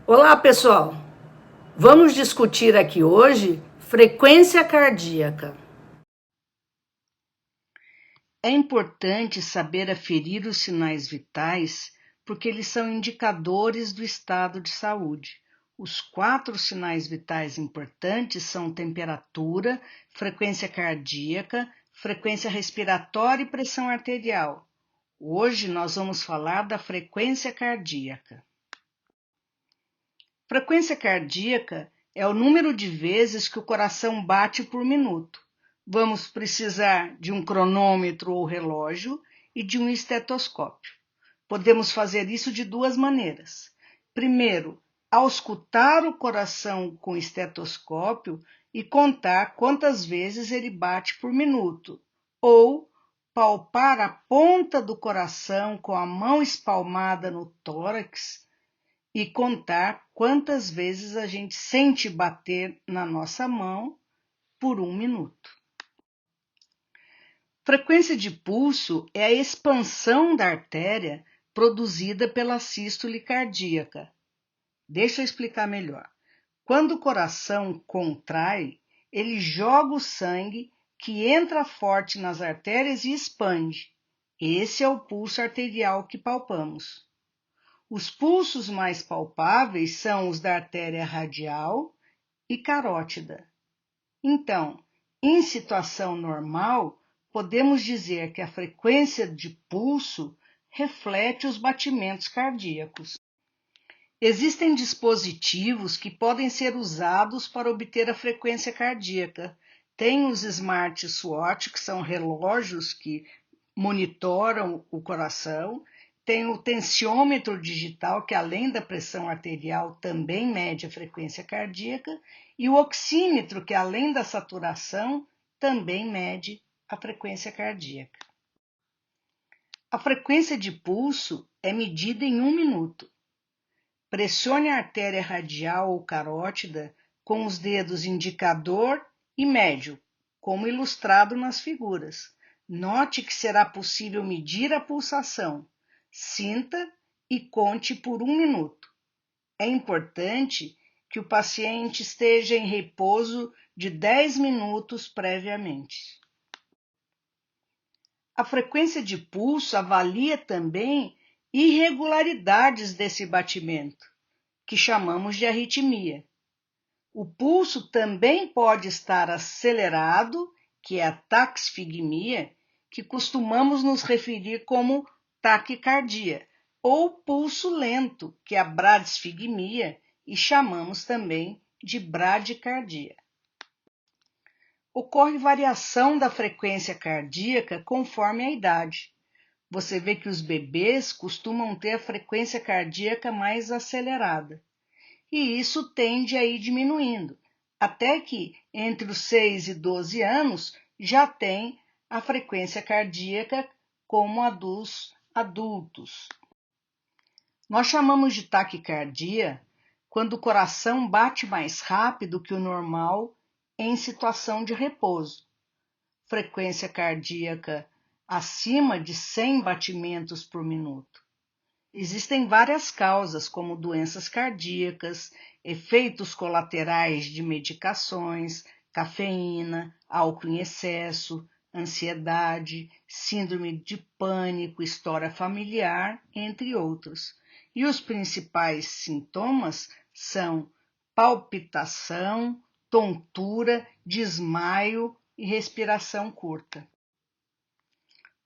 Olá, pessoal! Vamos discutir aqui hoje frequência cardíaca. É importante saber aferir os sinais vitais porque eles são indicadores do estado de saúde. Os 4 sinais vitais importantes são temperatura, frequência cardíaca, frequência respiratória e pressão arterial. Hoje nós vamos falar da frequência cardíaca. Frequência cardíaca é o número de vezes que o coração bate por minuto. Vamos precisar de um cronômetro ou relógio e de um estetoscópio. Podemos fazer isso de 2 maneiras. Primeiro, ao escutar o coração com estetoscópio e contar quantas vezes ele bate por minuto, ou palpar a ponta do coração com a mão espalmada no tórax e contar quantas vezes a gente sente bater na nossa mão por 1 minuto. Frequência de pulso é a expansão da artéria produzida pela sístole cardíaca. Deixa eu explicar melhor. Quando o coração contrai, ele joga o sangue que entra forte nas artérias e expande. Esse é o pulso arterial que palpamos. Os pulsos mais palpáveis são os da artéria radial e carótida. Então, em situação normal, podemos dizer que a frequência de pulso reflete os batimentos cardíacos. Existem dispositivos que podem ser usados para obter a frequência cardíaca. Tem os smartwatch, que são relógios que monitoram o coração. Tem o tensiômetro digital, que além da pressão arterial também mede a frequência cardíaca, e o oxímetro, que além da saturação também mede a frequência cardíaca. A frequência de pulso é medida em 1 minuto. Pressione a artéria radial ou carótida com os dedos indicador e médio, como ilustrado nas figuras. Note que será possível medir a pulsação. Sinta e conte por 1 minuto. É importante que o paciente esteja em repouso de 10 minutos previamente. A frequência de pulso avalia também irregularidades desse batimento, que chamamos de arritmia. O pulso também pode estar acelerado, que é a taquisfigmia, que costumamos nos referir como taquicardia, ou pulso lento, que é a bradisfigmia, e chamamos também de bradicardia. Ocorre variação da frequência cardíaca conforme a idade. Você vê que os bebês costumam ter a frequência cardíaca mais acelerada, e isso tende a ir diminuindo, até que entre os 6 e 12 anos já tem a frequência cardíaca como a dos adultos. Nós chamamos de taquicardia quando o coração bate mais rápido que o normal em situação de repouso. Frequência cardíaca acima de 100 batimentos por minuto. Existem várias causas, como doenças cardíacas, efeitos colaterais de medicações, cafeína, álcool em excesso, ansiedade, síndrome de pânico, história familiar, entre outros. E os principais sintomas são palpitação, tontura, desmaio e respiração curta.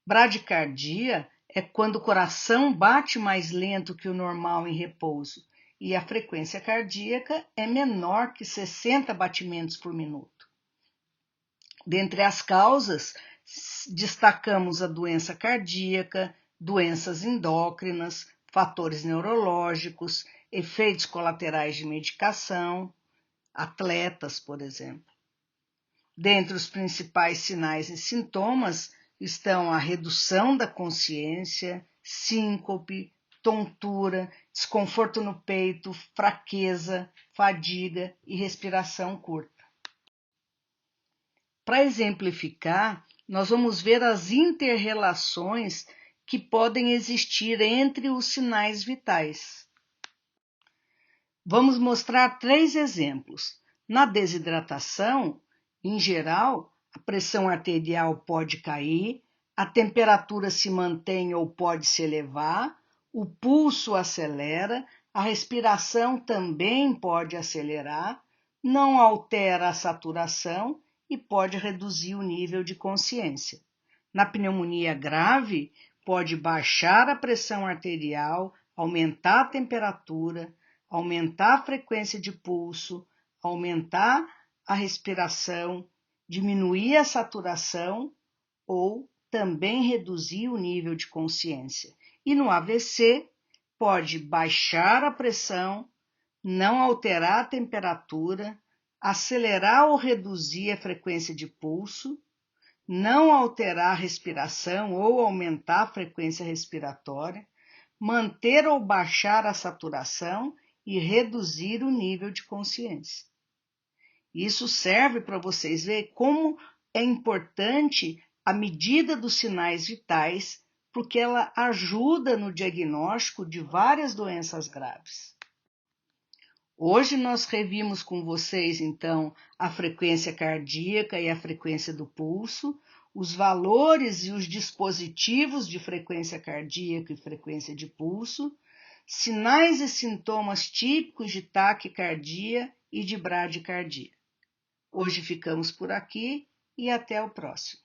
Bradicardia é quando o coração bate mais lento que o normal em repouso e a frequência cardíaca é menor que 60 batimentos por minuto. Dentre as causas, destacamos a doença cardíaca, doenças endócrinas, fatores neurológicos, efeitos colaterais de medicação, atletas, por exemplo. Dentre os principais sinais e sintomas estão a redução da consciência, síncope, tontura, desconforto no peito, fraqueza, fadiga e respiração curta. Para exemplificar, nós vamos ver as inter-relações que podem existir entre os sinais vitais. Vamos mostrar 3 exemplos. Na desidratação, em geral, a pressão arterial pode cair, a temperatura se mantém ou pode se elevar, o pulso acelera, a respiração também pode acelerar, não altera a saturação e pode reduzir o nível de consciência. Na pneumonia grave, pode baixar a pressão arterial, aumentar a temperatura, aumentar a frequência de pulso, aumentar a respiração, diminuir a saturação ou também reduzir o nível de consciência. E no AVC, pode baixar a pressão, não alterar a temperatura, acelerar ou reduzir a frequência de pulso, não alterar a respiração ou aumentar a frequência respiratória, manter ou baixar a saturação e reduzir o nível de consciência. Isso serve para vocês verem como é importante a medida dos sinais vitais, porque ela ajuda no diagnóstico de várias doenças graves. Hoje nós revimos com vocês, então, a frequência cardíaca e a frequência do pulso, os valores e os dispositivos de frequência cardíaca e frequência de pulso, sinais e sintomas típicos de taquicardia e de bradicardia. Hoje ficamos por aqui e até o próximo.